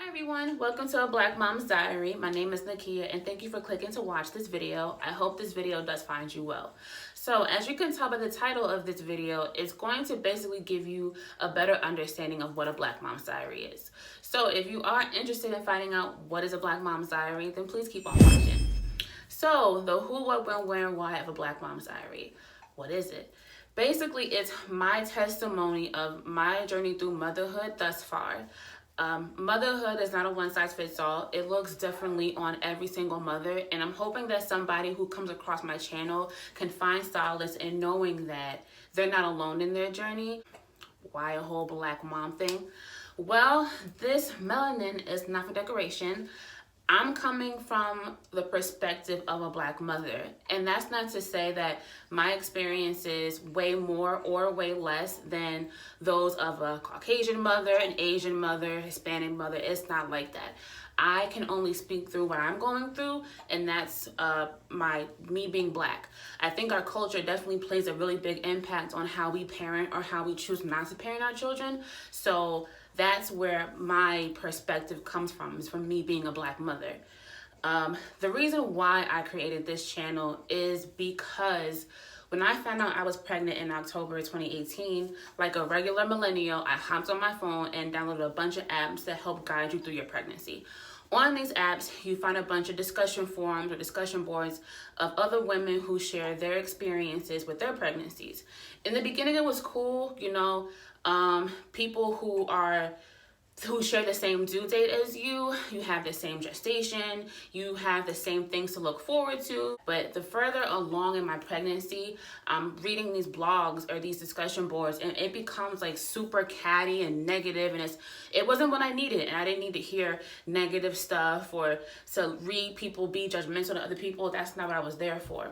Hi everyone, welcome to A Black Mom's Diary. My name is Nakia and thank you for clicking to watch this video. I hope this video does find you well. So as you can tell by the title of this video, it's going to basically give you a better understanding of what a Black Mom's Diary is. So if you are interested in finding out what is a Black Mom's Diary, then please keep on watching. So the who, what, when, where, and why of a Black Mom's Diary. What is it? Basically, it's my testimony of my journey through motherhood thus far. Motherhood is not a one-size-fits-all. It looks differently on every single mother, and I'm hoping that somebody who comes across my channel can find solace in knowing that they're not alone in their journey. Why a whole Black mom thing? Well, this melanin is not for decoration. I'm coming from the perspective of a Black mother, and that's not to say that my experience is way more or way less than those of a Caucasian mother, an Asian mother, Hispanic mother. It's not like that. I can only speak through what I'm going through, and that's me being Black. I think our culture definitely plays a really big impact on how we parent or how we choose not to parent our children. So that's where my perspective comes from, is from me being a Black mother. The reason why I created this channel is because when I found out I was pregnant in October 2018, like a regular millennial, I hopped on my phone and downloaded a bunch of apps that help guide you through your pregnancy. On these apps, you find a bunch of discussion forums or discussion boards of other women who share their experiences with their pregnancies. In the beginning, it was cool, people who share the same due date as you have the same gestation, you have the same things to look forward to. But the further along in my pregnancy, I'm reading these blogs or these discussion boards, and it becomes like super catty and negative, and it wasn't what I needed, and I didn't need to hear negative stuff or to read people be judgmental to other people. That's not what I was there for.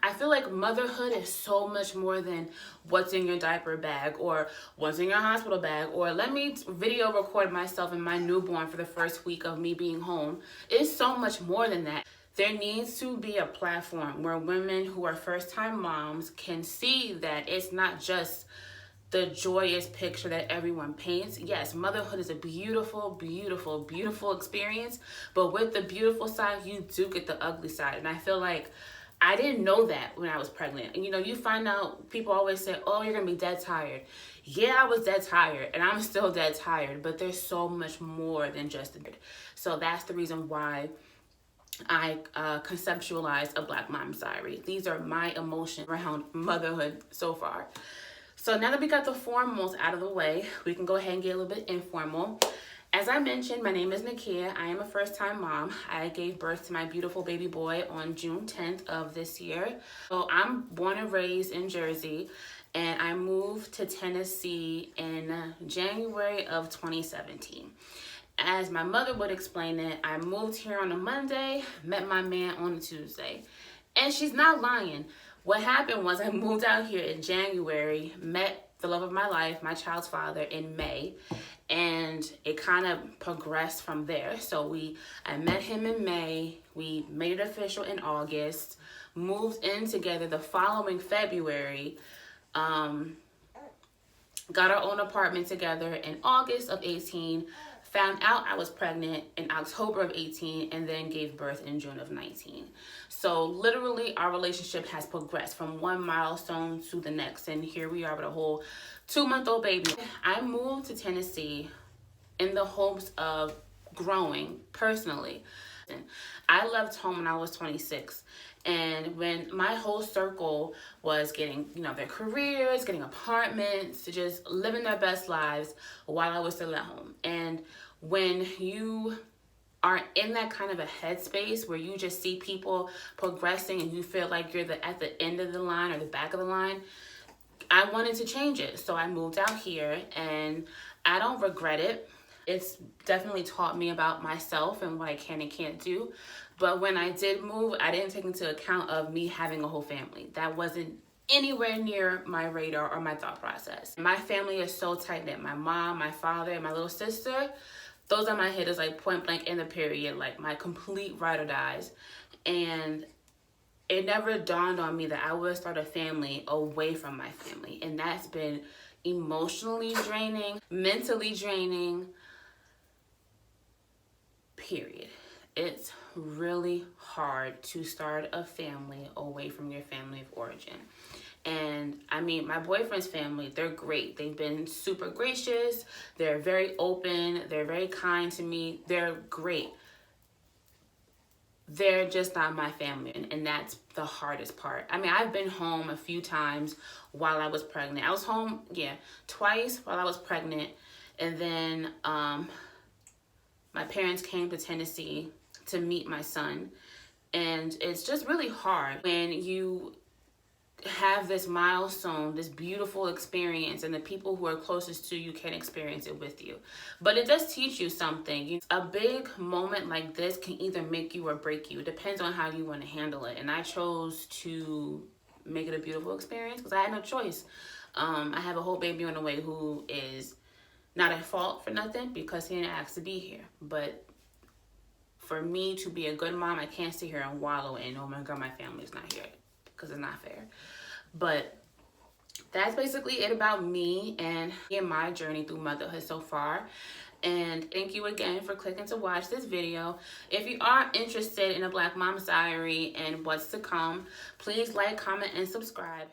I feel like motherhood is so much more than what's in your diaper bag or what's in your hospital bag, or let me video record myself and my newborn for the first week of me being home. It's so much more than that. There needs to be a platform where women who are first-time moms can see that it's not just the joyous picture that everyone paints. Yes, motherhood is a beautiful, beautiful, beautiful experience, but with the beautiful side, you do get the ugly side. And I feel like I didn't know that when I was pregnant. And you find out, people always say, oh, you're gonna be dead tired. Yeah, I was dead tired, and I'm still dead tired, but there's so much more than just it. So that's the reason why I conceptualized a Black Mom's Diary. These are my emotions around motherhood so far. So now that we got the formals out of the way, we can go ahead and get a little bit informal. As I mentioned, my name is Nakia. I am a first-time mom. I gave birth to my beautiful baby boy on June 10th of this year. So I'm born and raised in Jersey, and I moved to Tennessee in January of 2017. As my mother would explain it, I moved here on a Monday, met my man on a Tuesday. And she's not lying. What happened was I moved out here in January, met the love of my life, my child's father, in May, and it kind of progressed from there. So I met him in May, we made it official in August, moved in together the following February, got our own apartment together in August of 18, found out I was pregnant in October of 18, and then gave birth in June of 19. So literally our relationship has progressed from one milestone to the next, and here we are with a whole 2-month-old baby. I moved to Tennessee in the hopes of growing personally. I left home when I was 26, and when my whole circle was getting, their careers, getting apartments, just living their best lives while I was still at home. And when you are in that kind of a headspace where you just see people progressing and you feel like you're at the end of the line or the back of the line, I wanted to change it. So I moved out here, and I don't regret it. It's definitely taught me about myself and what I can and can't do. But when I did move, I didn't take into account of me having a whole family. That wasn't anywhere near my radar or my thought process. My family is so tight-knit. My mom, my father, and my little sister, those are my hitters, like point blank in the period, like my complete ride or dies. And it never dawned on me that I would start a family away from my family. And that's been emotionally draining, mentally draining, period. It's really hard to start a family away from your family of origin. And I mean, my boyfriend's family, they're great. They've been super gracious. They're very open. They're very kind to me. They're great. They're just not my family. And that's the hardest part. I mean, I've been home a few times while I was pregnant. I was home, twice while I was pregnant. And then my parents came to Tennessee to meet my son. And it's just really hard when you have this milestone, this beautiful experience, and the people who are closest to you can experience it with you. But it does teach you something. A big moment like this can either make you or break you. It depends on how you want to handle it. And I chose to make it a beautiful experience because I had no choice. I have a whole baby on the way who is not at fault for nothing because he didn't ask to be here. But for me to be a good mom, I can't sit here and wallow in, oh my God, my family's not here, because it's not fair. But that's basically it about me and my journey through motherhood so far. And thank you again for clicking to watch this video. If you are interested in a Black Mom's Diary and what's to come, please like, comment, and subscribe.